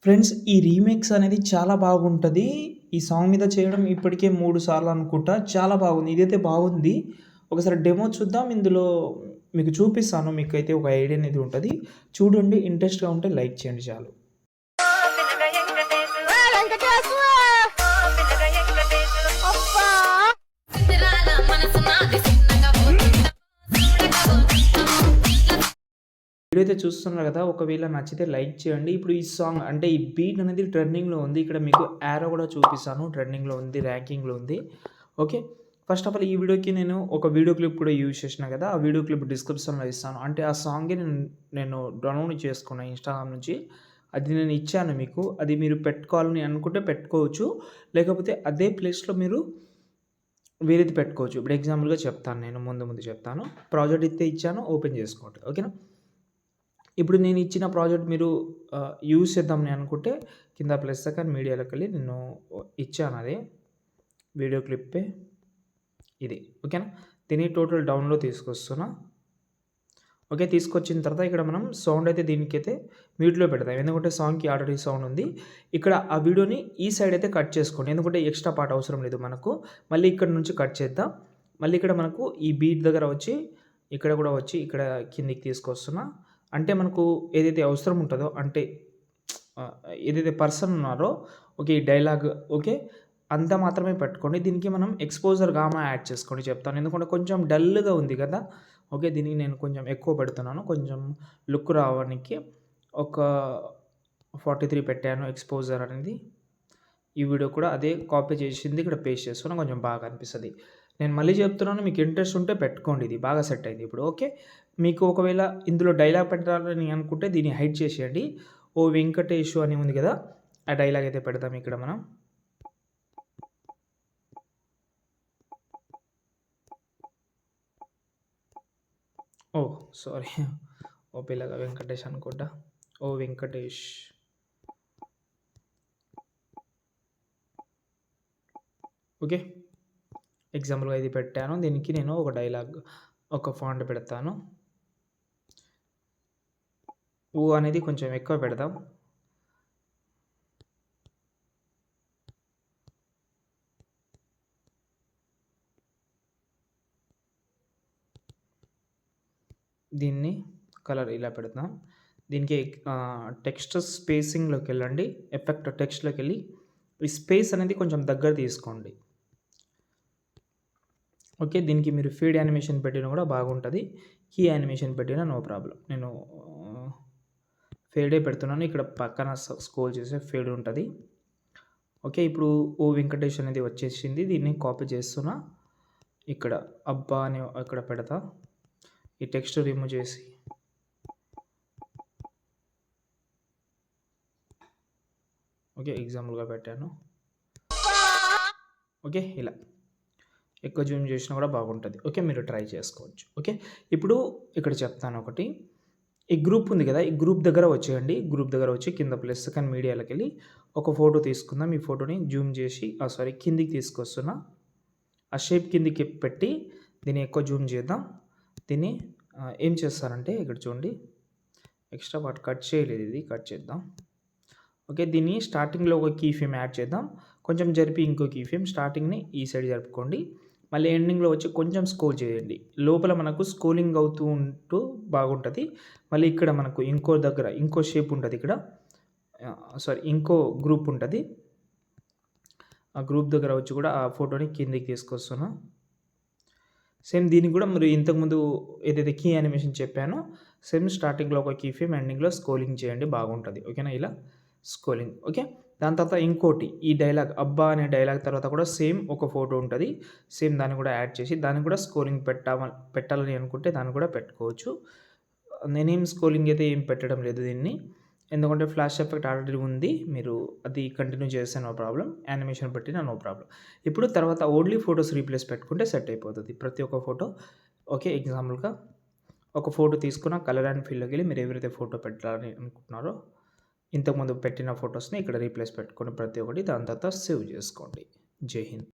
Friends ఈ remakes అనేది చాలా బాగుంటది. ఈ సాంగ్ మీద చేయడం ఇప్పటికే 3 సార్లు అనుకుంటా. చాలా బాగుంది. ఇదైతే బాగుంది. ఒకసారి డెమో చూద్దాం. ఇందులో మీకు చూపిస్తాను. మీకైతే ఒక ఐడియా అనేది ఉంటది. చూడండి. ఇంట్రెస్ట్‌గా ఉంటే లైక్ చేయండి చాలు. వీడియో అయితే చూస్తున్నారు కదా! ఒకవేళ నచ్చితే లైక్ చేయండి. ఇప్పుడు ఈ సాంగ్ అంటే ఈ బీట్ అనేది ట్రెండింగ్‌లో ఉంది. ఇక్కడ మీకు యారో కూడా చూపిస్తాను. ట్రెండింగ్‌లో ఉంది. ర్యాంకింగ్‌లో ఉంది. ఓకే. ఫస్ట్ ఆఫ్ ఆల్ ఈ వీడియోకి నేను ఒక వీడియో క్లిప్ కూడా యూజ్ చేసినా కదా! ఆ వీడియో క్లిప్ డిస్క్రిప్షన్‌లో ఇస్తాను. అంటే ఆ సాంగే నేను డౌన్‌లోడ్ చేసుకున్నా ఇన్‌స్టాగ్రామ్ నుంచి. అది నేను ఇచ్చాను మీకు. అది మీరు పెట్టుకోవాలని అనుకుంటే పెట్టుకోవచ్చు. లేకపోతే అదే ప్లేస్‌లో మీరు వేరేది పెట్టుకోవచ్చు. ఇప్పుడు ఎగ్జాంపుల్‌గా చెప్తాను నేను. ముందు చెప్తాను. ప్రాజెక్ట్ అయితే ఇచ్చాను. ఓపెన్ చేసుకోండి. ఓకేనా? ఇప్పుడు నేను ఇచ్చిన ప్రాజెక్ట్ మీరు యూజ్ చేద్దామని అనుకుంటే కింద ప్లస్ సెకండ్ మీడియాలోకెళ్ళి నేను ఇచ్చాను అది. వీడియో క్లిప్పే ఇది. ఓకేనా? దీన్ని టోటల్ డౌన్‌లో తీసుకొస్తున్నా. ఓకే. తీసుకొచ్చిన తర్వాత ఇక్కడ మనం సౌండ్ అయితే దీనికైతే మ్యూట్‌లో పెడదాం. ఎందుకంటే సాంగ్‌కి ఆల్రెడీ సౌండ్ ఉంది. ఇక్కడ ఆ వీడియోని ఈ సైడ్ అయితే కట్ చేసుకోండి. ఎందుకంటే ఎక్స్ట్రా పార్ట్ అవసరం లేదు మనకు. మళ్ళీ ఇక్కడ నుంచి కట్ చేద్దాం. మళ్ళీ ఇక్కడ మనకు ఈ బీట్ దగ్గర వచ్చి ఇక్కడ కూడా వచ్చి ఇక్కడ కిందికి తీసుకొస్తున్నా. అంటే మనకు ఏదైతే అవసరం ఉంటదో అంటే ఏదైతే పర్సన్ ఉన్నారో ఓకే. ఈ డైలాగ్ ఓకే. అంత మాత్రమే పెట్టుకోండి. దీనికి మనం ఎక్స్‌పోజర్ గామా యాడ్ చేసుకోండి చెప్తాను. ఎందుకంటే కొంచెం డల్‌గా ఉంది కదా! ఓకే. దీనికి నేను కొంచెం ఎక్కువ పెడుతున్నాను. కొంచెం లుక్ రావడానికి ఒక 43 పెట్టాను ఎక్స్‌పోజర్ అనేది. ఈ వీడియో కూడా అదే కాపీ చేసింది ఇక్కడ పేస్ట్ చేస్తున్నా. కొంచెం బాగా అనిపిస్తది. నేను మళ్ళీ చెప్తున్నాను మీకు ఇంట్రెస్ట్ ఉంటే పెట్టుకోండి. ఇది బాగా సెట్ అయింది ఇప్పుడు. ఓకే. మీకు ఒకవేళ ఇందులో డైలాగ్ పెట్టాలని అనుకుంటే దీన్ని హైడ్ చేసేయండి. ఓ వెంకటేషు అని ఉంది కదా! ఆ డైలాగ్ అయితే పెడదాం ఇక్కడ మనం. ఓహ్! సారీ. ఓ పిల్లగా వెంకటేష్ అనుకుంటా. ఓ వెంకటేష్. ఓకే. ఎగ్జాంపుల్‌గా ఇది పెట్టాను. దీనికి నేను ఒక డైలాగ్ ఒక ఫాంట్ పెడతాను. ఊ అనేది కొంచెం ఎక్కువ పెడదాం. దీన్ని కలర్ ఇలా పెడదాం. దీనికి టెక్స్ట్ స్పేసింగ్‌లోకెళ్ళండి. ఎఫెక్ట్ టెక్స్ట్‌లోకెళ్ళి ఈ స్పేస్ అనేది కొంచెం దగ్గర తీసుకోండి. ఓకే. దీనికి మీరు ఫీడ్ యానిమేషన్ పెట్టినా కూడా బాగుంటది. కీ యానిమేషన్ పెట్టినా నో ప్రాబ్లమ్. నేను ఫేడే పెడుతున్నాను. ఇక్కడ పక్కన స్క్రోల్ చేసే ఫేడ్ ఉంటది. ఓకే. ఇప్పుడు ఓ వెంకటేష్ అనేది వచ్చేసింది. దీన్ని కాపీ చేస్తున్నా. ఇక్కడ అబ్బా అని ఇక్కడ పెడతా. ఈ టెక్స్ట్ రిమూవ్ చేసి ఓకే. ఎగ్జాంపుల్‌గా పెట్టాను. ఓకే. ఇలా ఎక్కువ జూమ్ చేసినా కూడా బాగుంటది. ఓకే. మీరు ట్రై చేసుకోవచ్చు. ఓకే. ఇప్పుడు ఇక్కడ చెప్తాను ఒకటి. ఈ గ్రూప్ ఉంది కదా! ఈ గ్రూప్ దగ్గర వచ్చేయండి. గ్రూప్ దగ్గర వచ్చి కింద ప్లస్ సెకండ్ మీడియాలోకెళ్ళి ఒక ఫోటో తీసుకుందాం. ఈ ఫోటోని జూమ్ చేసి కిందికి తీసుకొస్తున్నా. ఆ షేప్ కిందికి పెట్టి దీన్ని ఎక్కువ జూమ్ చేద్దాం. దీన్ని ఏం చేస్తారంటే ఇక్కడ చూడండి. ఎక్స్ట్రా పార్ట్ కట్ చేయలేదు ఇది. కట్ చేద్దాం. ఓకే. దీన్ని స్టార్టింగ్‌లో ఒక కీ ఫ్రేమ్ యాడ్ చేద్దాం. కొంచెం జరిపి ఇంకో కీ ఫ్రేమ్ స్టార్టింగ్‌ని ఈ సైడ్ జరుపుకోండి. మళ్ళీ ఎండింగ్‌లో వచ్చి కొంచెం స్క్రోల్ చేయండి. లోపల మనకు స్క్రోలింగ్ అవుతూ ఉంటూ బాగుంటది. మళ్ళీ ఇక్కడ మనకు ఇంకో దగ్గర ఇంకో షేప్ ఉంటది ఇక్కడ. ఇంకో గ్రూప్ ఉంటది. ఆ గ్రూప్ దగ్గర వచ్చి కూడా ఆ ఫోటోని కిందకి తీసుకొస్తున్నా. సేమ్ దీనికి కూడా మీరు ఇంతకుముందు ఏదైతే కీ యానిమేషన్ చెప్పానో సేమ్ స్టార్టింగ్‌లో ఒక కీ ఫ్రేమ్ ఎండింగ్‌లో స్క్రోలింగ్ చేయండి బాగుంటది. ఓకేనా? ఇలా స్క్రోలింగ్. ఓకే. దాని తర్వాత ఇంకోటి ఈ డైలాగ్ అబ్బా అనే డైలాగ్ తర్వాత కూడా సేమ్ ఒక ఫోటో ఉంటది. సేమ్ దాన్ని కూడా యాడ్ చేసి దానికి కూడా స్క్రోలింగ్ పెట్టాలని అనుకుంటే దాన్ని కూడా పెట్టుకోవచ్చు. నేనేం స్క్రోలింగ్ అయితే ఏం పెట్టడం లేదు దీన్ని. ఎందుకంటే ఫ్లాష్ ఎఫెక్ట్ ఆల్రెడీ ఉంది. మీరు అది కంటిన్యూ చేస్తే నో ప్రాబ్లమ్. యానిమేషన్ పెట్టినా నో ప్రాబ్లమ్. ఇప్పుడు తర్వాత ఓన్లీ ఫోటోస్ రీప్లేస్ పెట్టుకుంటే సెట్ అయిపోతది. ప్రతి ఒక్క ఫోటో ఓకే. ఎగ్జాంపుల్‌గా ఒక ఫోటో తీసుకున్న కలర్ అండ్ ఫీల్డ్‌లోకెళ్ళి మీరు ఎవరైతే ఫోటో పెట్టాలని అనుకుంటున్నారో ఇంతకుముందు పెట్టిన ఫోటోస్‌ని ఇక్కడ రీప్లేస్ పెట్టుకొని ప్రతి ఒక్కటి దాని తర్వాత సేవ్ చేసుకోండి. జై హింద్.